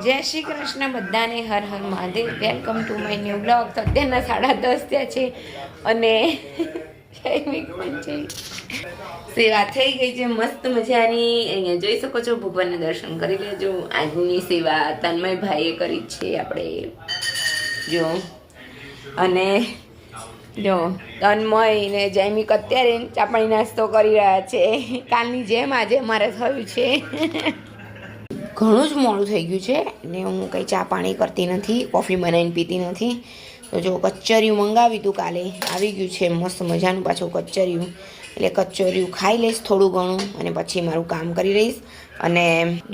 જય શ્રી કૃષ્ણ બધાને, હર હર Mahadev. Welcome to my new blog. તો અત્યારના 10:30 થયા છે અને સેવા થઈ ગઈ છે મસ્ત મજાની. અહીંયા જોઈ શકો છો, ભગવાનના દર્શન કરી લેજો. આજની સેવા તન્મયભાઈએ કરી છે આપણે જો. અને જો તન્મય ને જૈમિક અત્યારે ચાપણી નાસ્તો કરી રહ્યા છે. કાલની જેમ આજે અમારે થયું છે. ઘણું જ મોડું થઈ ગયું છે ને હું કંઈ ચા પાણી કરતી નથી, કોફી બનાવીને પીતી નથી. તો જો કચરિયું મંગાવ્યું હતું કાલે, આવી ગયું છે મસ્ત મજાનું પાછું કચરિયું. એટલે કચરિયું ખાઈ લઈશ થોડું ઘણું અને પછી મારું કામ કરી રહીશ. અને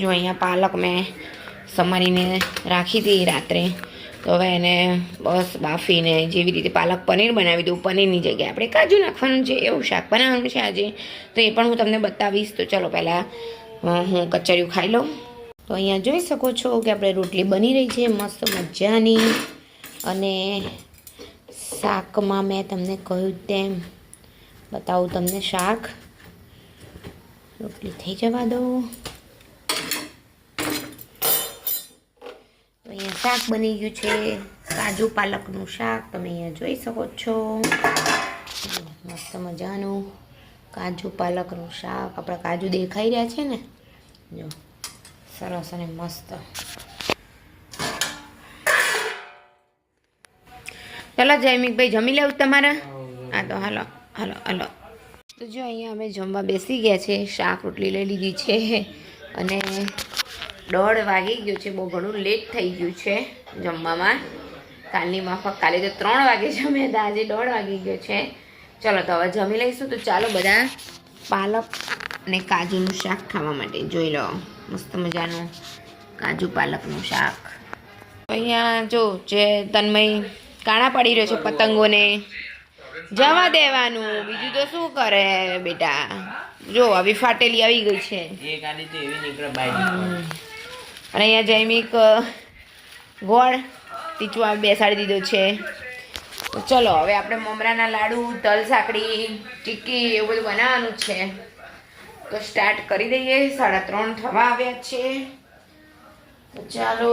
જો અહીંયા પાલક મેં સમારીને રાખી હતી રાત્રે, તો હવે એને બસ બાફીને જેવી રીતે પાલક પનીર બનાવી દઉં. પનીરની જગ્યાએ આપણે કાજુ નાખવાનું છે, એવું શાક બનાવવાનું છે આજે. તો એ પણ હું તમને બતાવીશ. તો ચલો પહેલાં હું કચરિયું ખાઈ લઉં. તો અહીંયા જોઈ શકો છો કે આપણે રોટલી બની રહી છે મસ્ત મજાની. અને શાકમાં મેં તમને કહ્યું તેમ બતાવું તમને શાક. રોટલી થઈ જવા દો. તો અહીંયા શાક બની ગયું છે, કાજુ પાલકનું શાક. તમે અહીંયા જોઈ શકો છો મસ્ત મજાનું કાજુ પાલકનું શાક. આપણા કાજુ દેખાઈ રહ્યા છે ને, જો સરસ અને મસ્ત. ચાલો જયમિકભાઈ જમી લેવું તમારા? હા તો હાલો હાલો હાલો. તો જો અહીંયા અમે જમવા બેસી ગયા છે. શાક રોટલી લઈ લીધી છે અને 1:30 વાગી ગયો છે. બહુ ઘણું લેટ થઈ ગયું છે જમવામાં. કાલની માફક કાલે તો 3 વાગે જમ્યા હતા, આજે 1:30 વાગી ગયો છે. ચલો તો હવે જમી લઈશું. તો ચાલો બધા પાલક અને કાજુનું શાક ખાવા માટે જોઈ લો. મસ્ત મજાનું કાજુ પાલકનું શાક. અહીંયા જો જે તન્મય કાણા પાડી રહ્યો છે પતંગોને, જવા દેવાનું, બીજું તો શું કરે બેટા. જો આવી ફાટેલી આવી ગઈ છે. અને અહીંયા જૈમિક ગોળ ટીચવા બેસાડી દીધો છે. તો ચલો હવે આપણે મમરાના લાડુ, તલ સાંકળી, ટીક્કી એવું બધું બનાવવાનું છે. તો સ્ટાર્ટ કરી દઈએ. 3:30 થવા આવ્યા છે. તો ચાલો.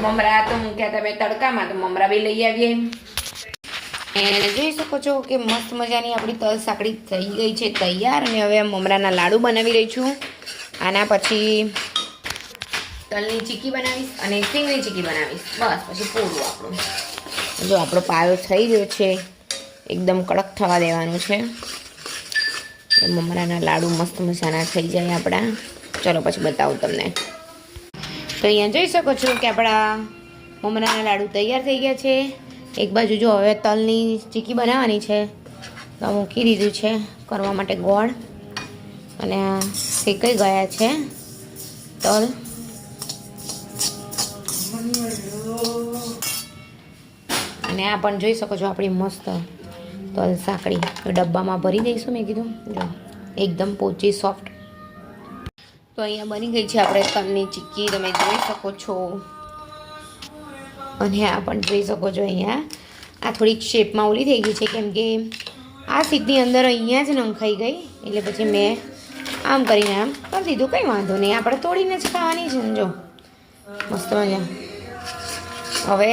મમરા તો મૂક્યા તમે તડકામાં, તો મમરા બી લઈ આવીએ. અને જોઈ શકો છો કે મસ્ત મજાની આપણી તલ સાંકળી થઈ ગઈ છે તૈયાર. અને હવે મમરાના લાડુ બનાવી રહી છું. આના પછી તલની ચીક્કી બનાવીશ અને સિંગની ચીક્કી બનાવીશ. બસ પછી પૂરું આપણું. જો આપણો પાયો થઈ ગયો છે, એકદમ કડક થવા દેવાનું છે. મમરાના લાડુ મસ્ત મજાના થઈ જાય આપણા. ચલો પછી બતાવું તમને. તો અહીંયા જોઈ શકો છો કે આપણા મમરાના લાડુ તૈયાર થઈ ગયા છે. એક બાજુ જો હવે તલની ચીક્કી બનાવવાની છે, તો મૂકી દીધું છે કરવા માટે ગોળ. અને શેકાઈ ગયા છે તલ. અને આ પણ જોઈ શકો છો આપણી મસ્ત તલ સાંકળી. તો ડબ્બામાં ભરી દઈશું. મેં કીધું જો એકદમ પોચી સોફ્ટ. તો અહીંયા બની ગઈ છે આપણે તલની ચીક્કી, તમે જોઈ શકો છો. અને આ પણ જોઈ શકો છો. અહીંયા આ થોડીક શેપમાં ઓલી થઈ ગઈ છે, કેમ કે આ સીટની અંદર અહીંયા જ નંખાઈ ગઈ. એટલે પછી મેં આમ કરીને આમ કરી દીધું. કંઈ વાંધો નહીં, આપણે તોડીને જ ખાવાની છે ને. જો મસ્ત મજા. હવે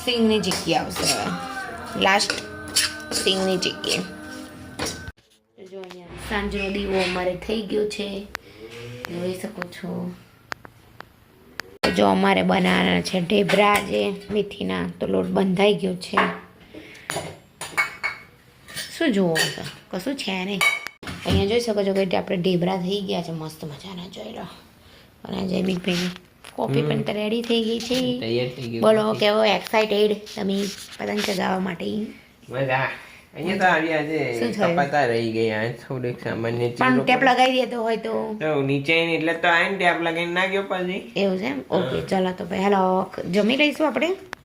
સિંગની ચીક્કી આવશે. હવે લાસ્ટ સિંગની ચીક્કી. જો અહીંયા સાંજનો દીવો અમારે થઈ ગયો છે, જોઈ શકો છો. જો અમારે બનાવવાના છે ઢેબરા જે મેથીના. તો લોટ બંધાઈ ગયો છે. શું જુઓ તો કશું છે નહીં. અહીંયા જોઈ શકો છો કે આપણે ઢેબરા થઈ ગયા છે મસ્ત મજાના. જોઈ લો. અને જયમિકભાઈની કોફી પણ રેડી થઈ ગઈ છે. બોલો કેવો એક્સાઇટેડ તમે પતંગ ચગાવવા માટે? અહીંયા તો આવી આજે કપાતા રહી ગયા થોડીક સામાન્ય પણ ટેપ લગાવી દેતો હોય તો નીચે એટલે તો આઈને ટેપ લગાવીને ના ગયો પછી એવું છે એમ. ઓકે ચલો તો ભાઈ હાલો જમી લઈશું આપણે.